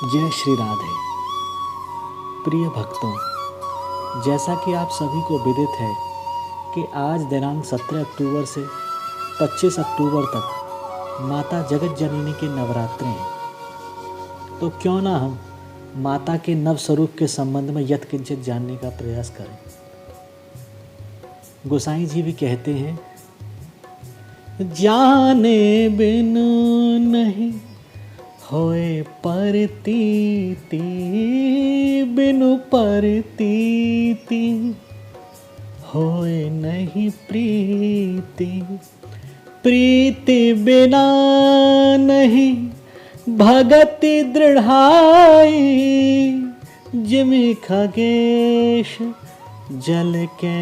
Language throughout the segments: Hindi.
जय श्री राधे। प्रिय भक्तों, जैसा कि आप सभी को विदित है कि आज दिनांक 17 अक्टूबर से 25 अक्टूबर तक माता जगत जननी के नवरात्रे हैं, तो क्यों ना हम माता के नव स्वरूप के संबंध में यत्किंचित जानने का प्रयास करें। गोसाई जी भी कहते हैं, जाने बिनु नहीं होए परतीति, बिनु परतीति होए नहीं प्रीति, प्रीति बिना नहीं भगति दृढ़ाई, जिमि खगेश जल के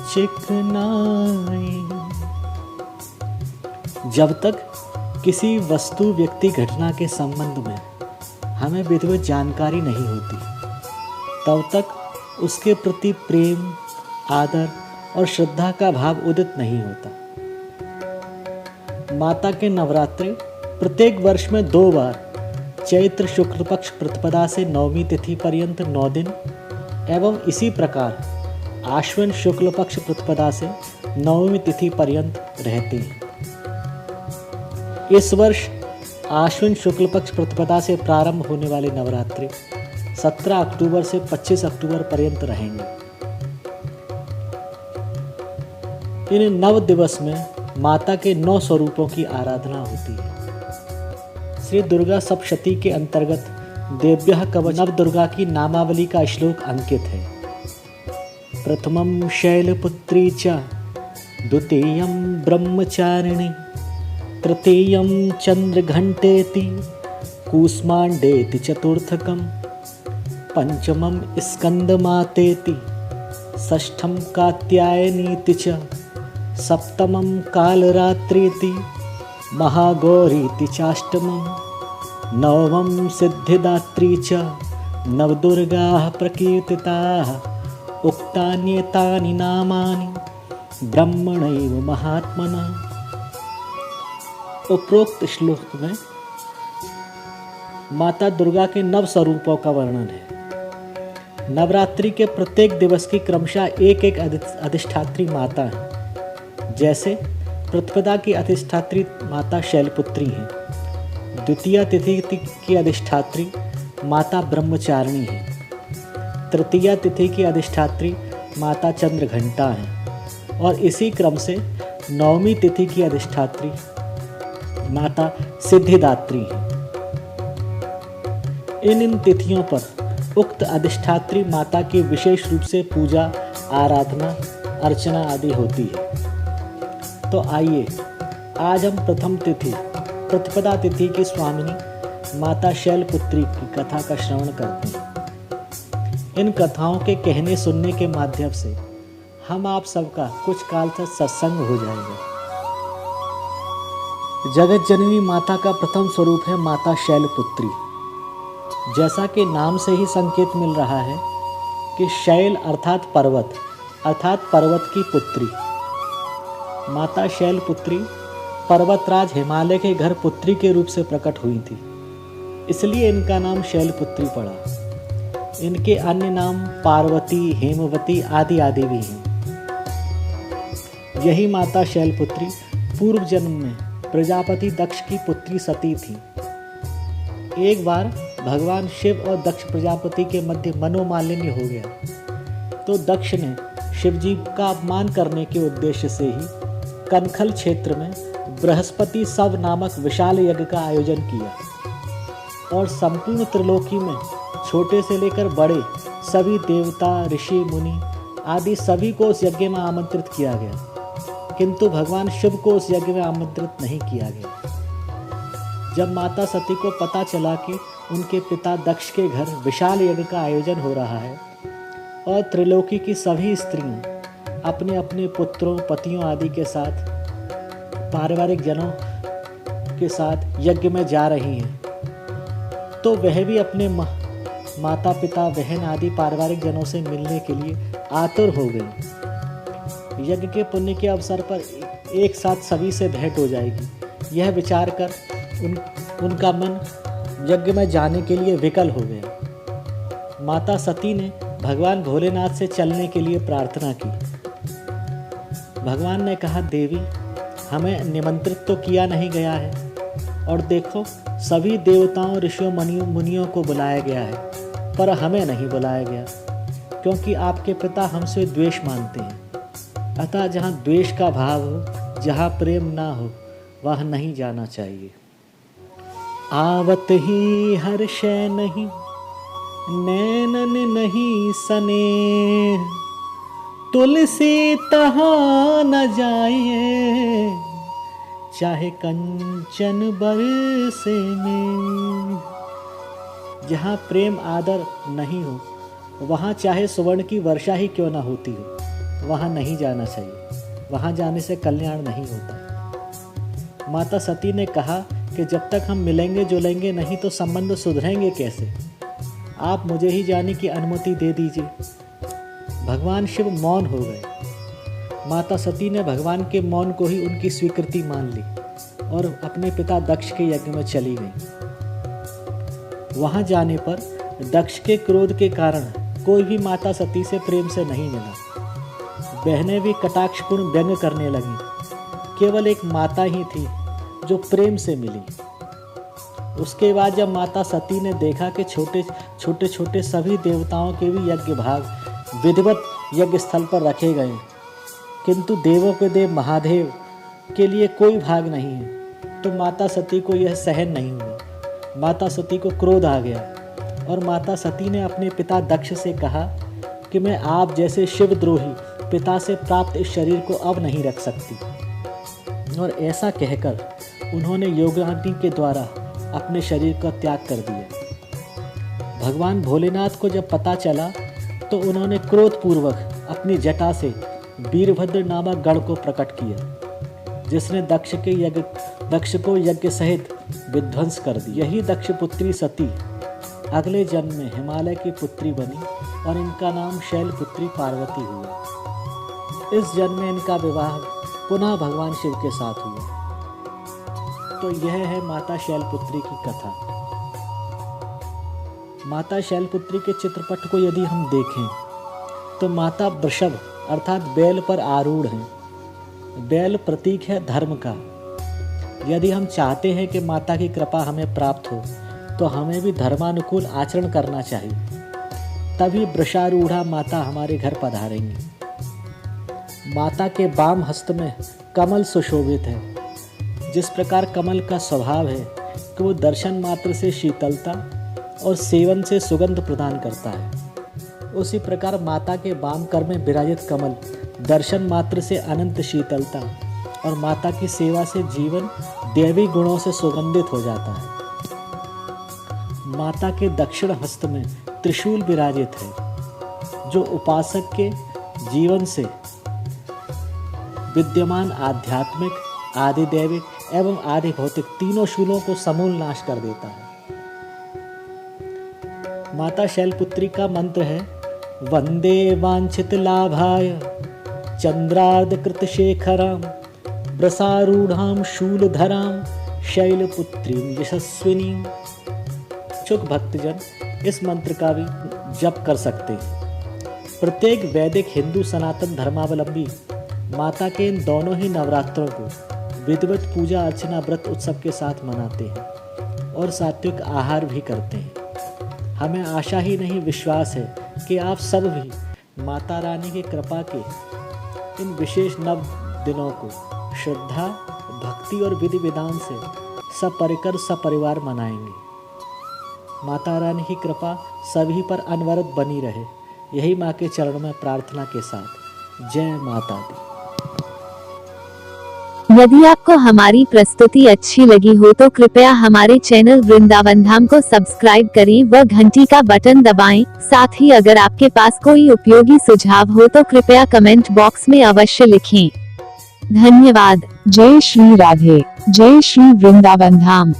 चिकनाई। जब तक किसी वस्तु व्यक्ति घटना के संबंध में हमें विधिवत जानकारी नहीं होती, तब तक उसके प्रति प्रेम, आदर और श्रद्धा का भाव उदित नहीं होता। माता के नवरात्रि प्रत्येक वर्ष में 2 बार चैत्र शुक्ल पक्ष प्रतिपदा से नवमी तिथि पर्यंत 9 दिन एवं इसी प्रकार आश्विन शुक्ल पक्ष प्रतिपदा से नवमी तिथि पर्यंत रहते हैं। इस वर्ष आश्विन शुक्ल पक्ष प्रतिपदा से प्रारंभ होने वाले नवरात्रि 17 अक्टूबर से 25 अक्टूबर पर्यंत रहेंगे। इन 9 दिवस में माता के 9 स्वरूपों की आराधना होती है। श्री दुर्गा सप्तशती के अंतर्गत देव्यः कवच नव दुर्गा की नामावली का श्लोक अंकित है। प्रथमं शैलपुत्री च, द्वितीयं ब्रह्मचारिणी, तृतीयं चंद्रघंटेति, कूष्मांडेति चतुर्थकं, पंचमं स्कंदमातेति, षष्ठं कात्यायनीति च, सप्तमं कालरात्रीति, महागौरीति चाष्टमं, नवमं सिद्धिदात्री च, नवदुर्गाः प्रकीर्तिताः, उक्तान्येतानि नामानि ब्रह्मणैव महात्मना। उपरोक्त श्लोक में माता दुर्गा के 9 स्वरूपों का वर्णन है। नवरात्रि के प्रत्येक दिवस की क्रमशः एक अधिष्ठात्री माता है। जैसे प्रतिपदा की अधिष्ठात्री माता शैलपुत्री हैं, द्वितीय तिथि की अधिष्ठात्री माता ब्रह्मचारिणी है, तृतीय तिथि की अधिष्ठात्री माता चंद्रघंटा है और इसी क्रम से नवमी तिथि की अधिष्ठात्री माता सिद्धिदात्री है। इन तिथियों पर उक्त अधिष्ठात्री माता की विशेष रूप से पूजा, आराधना, अर्चना आदि होती है। तो आइए आज हम प्रथम तिथि प्रतिपदा तिथि की स्वामिनी माता शैलपुत्री की कथा का श्रवण करते हैं। इन कथाओं के कहने सुनने के माध्यम से हम आप सबका कुछ काल तक सत्संग हो जाएगा। जगत जननी माता का प्रथम स्वरूप है माता शैलपुत्री। जैसा कि नाम से ही संकेत मिल रहा है कि शैल अर्थात पर्वत की पुत्री। माता शैलपुत्री पर्वतराज हिमालय के घर पुत्री के रूप से प्रकट हुई थी, इसलिए इनका नाम शैलपुत्री पड़ा। इनके अन्य नाम पार्वती, हेमवती आदि आदि भी हैं। यही माता शैलपुत्री पूर्व जन्म में प्रजापति दक्ष की पुत्री सती थी। एक बार भगवान शिव और दक्ष प्रजापति के मध्य मनोमालिन्य हो गया, तो दक्ष ने शिव जी का अपमान करने के उद्देश्य से ही कनखल क्षेत्र में बृहस्पति सव नामक विशाल यज्ञ का आयोजन किया और संपूर्ण त्रिलोकी में छोटे से लेकर बड़े सभी देवता, ऋषि, मुनि आदि सभी को उस यज्ञ में आमंत्रित किया गया, किंतु भगवान शिव को उस यज्ञ में आमंत्रित नहीं किया गया। जब माता सती को पता चला कि उनके पिता दक्ष के घर विशाल यज्ञ का आयोजन हो रहा है और त्रिलोकी की सभी स्त्रियां अपने अपने पुत्रों, पतियों आदि के साथ, पारिवारिक जनों के साथ यज्ञ में जा रही हैं, तो वह भी अपने माता पिता, बहन आदि पारिवारिक जनों से मिलने के लिए आतुर हो गई। यज्ञ के पुण्य के अवसर पर एक साथ सभी से भेंट हो जाएगी। यह विचार कर उनका मन यज्ञ में जाने के लिए विकल हो गया। माता सती ने भगवान भोलेनाथ से चलने के लिए प्रार्थना की। भगवान ने कहा, देवी, हमें निमंत्रित तो किया नहीं गया है, और देखो सभी देवताओं, ऋषियों, मुनियों को बुलाया गया है, पर हमें नहीं बुलाया गया, क्योंकि आपके पिता हमसे द्वेष मानते हैं। अतः जहाँ द्वेष का भाव हो, जहाँ प्रेम ना हो, वह नहीं जाना चाहिए। आवत ही हर्षै नहीं, नैनन नहीं सने, तुलसी तहाँ न जाए, चाहे कंचन बरसे में। जहाँ प्रेम आदर नहीं हो, वहाँ चाहे सुवर्ण की वर्षा ही क्यों ना होती हो, वहाँ नहीं जाना चाहिए। वहाँ जाने से कल्याण नहीं होता। माता सती ने कहा कि जब तक हम मिलेंगे जुलेंगे नहीं तो संबंध सुधरेंगे कैसे? आप मुझे ही जाने की अनुमति दे दीजिए। भगवान शिव मौन हो गए। माता सती ने भगवान के मौन को ही उनकी स्वीकृति मान ली और अपने पिता दक्ष के यज्ञ में चली गई। वहां जाने पर दक्ष के क्रोध के कारण कोई भी माता सती से प्रेम से नहीं मिला। बहनें भी कटाक्षपूर्ण व्यंग करने लगीं। केवल एक माता ही थी जो प्रेम से मिली। उसके बाद जब माता सती ने देखा कि छोटे सभी देवताओं के भी यज्ञ भाग विधिवत यज्ञ स्थल पर रखे गए, किंतु देवों के देव महादेव के लिए कोई भाग नहीं है, तो माता सती को यह सहन नहीं हुआ। माता सती को क्रोध आ गया और माता सती ने अपने पिता दक्ष से कहा कि मैं आप जैसे शिवद्रोही पिता से प्राप्त इस शरीर को अब नहीं रख सकती। और ऐसा कहकर उन्होंने योगाग्नि के द्वारा अपने शरीर का त्याग कर दिया। भगवान भोलेनाथ को जब पता चला तो उन्होंने क्रोधपूर्वक अपनी जटा से वीरभद्र नामक गण को प्रकट किया, जिसने दक्ष को यज्ञ सहित विध्वंस कर दिया। यही दक्ष पुत्री सती अगले जन्म में हिमालय की पुत्री बनी और इनका नाम शैलपुत्री पार्वती हुआ। इस जन्म में इनका विवाह पुनः भगवान शिव के साथ हुआ। तो यह है माता शैलपुत्री की कथा। माता शैलपुत्री के चित्रपट को यदि हम देखें तो माता वृषभ अर्थात बैल पर आरूढ़ हैं। बैल प्रतीक है धर्म का। यदि हम चाहते हैं कि माता की कृपा हमें प्राप्त हो तो हमें भी धर्मानुकूल आचरण करना चाहिए, तभी वृषारूढ़ा माता हमारे घर पधारेंगी। माता के वाम हस्त में कमल सुशोभित है। जिस प्रकार कमल का स्वभाव है कि वो दर्शन मात्र से शीतलता और सेवन से सुगंध प्रदान करता है, उसी प्रकार माता के वाम कर में विराजित कमल दर्शन मात्र से अनंत शीतलता और माता की सेवा से जीवन दैवी गुणों से सुगंधित हो जाता है। माता के दक्षिण हस्त में त्रिशूल विराजित है, जो उपासक के जीवन से विद्यमान आध्यात्मिक, आदि दैविक एवं आदि भौतिक तीनों शूलों को समूल नाश कर देता है। माता शैलपुत्री का मंत्र है, वंदे वांछित लाभाय चंद्रार्ध कृत शेखराम वृषारूढ़ाम शूलधराम शैलपुत्रीम यशस्विनीम। इच्छुक भक्तजन इस मंत्र का भी जप कर सकते हैं। प्रत्येक वैदिक हिंदू सनातन धर्मावलंबी माता के इन दोनों ही नवरात्रों को विधिवत पूजा अर्चना व्रत उत्सव के साथ मनाते हैं और सात्विक आहार भी करते हैं। हमें आशा ही नहीं विश्वास है कि आप सब भी माता रानी की कृपा के इन विशेष नव दिनों को श्रद्धा, भक्ति और विधि विधान से सपरिकर सपरिवार मनाएंगे। माता रानी की कृपा सभी पर अनवरत बनी रहे, यही माँ के चरणों में प्रार्थना के साथ जय माता दी। यदि आपको हमारी प्रस्तुति अच्छी लगी हो तो कृपया हमारे चैनल वृंदावन धाम को सब्सक्राइब करें व घंटी का बटन दबाएं। साथ ही अगर आपके पास कोई उपयोगी सुझाव हो तो कृपया कमेंट बॉक्स में अवश्य लिखें। धन्यवाद। जय श्री राधे, जय श्री वृंदावन धाम।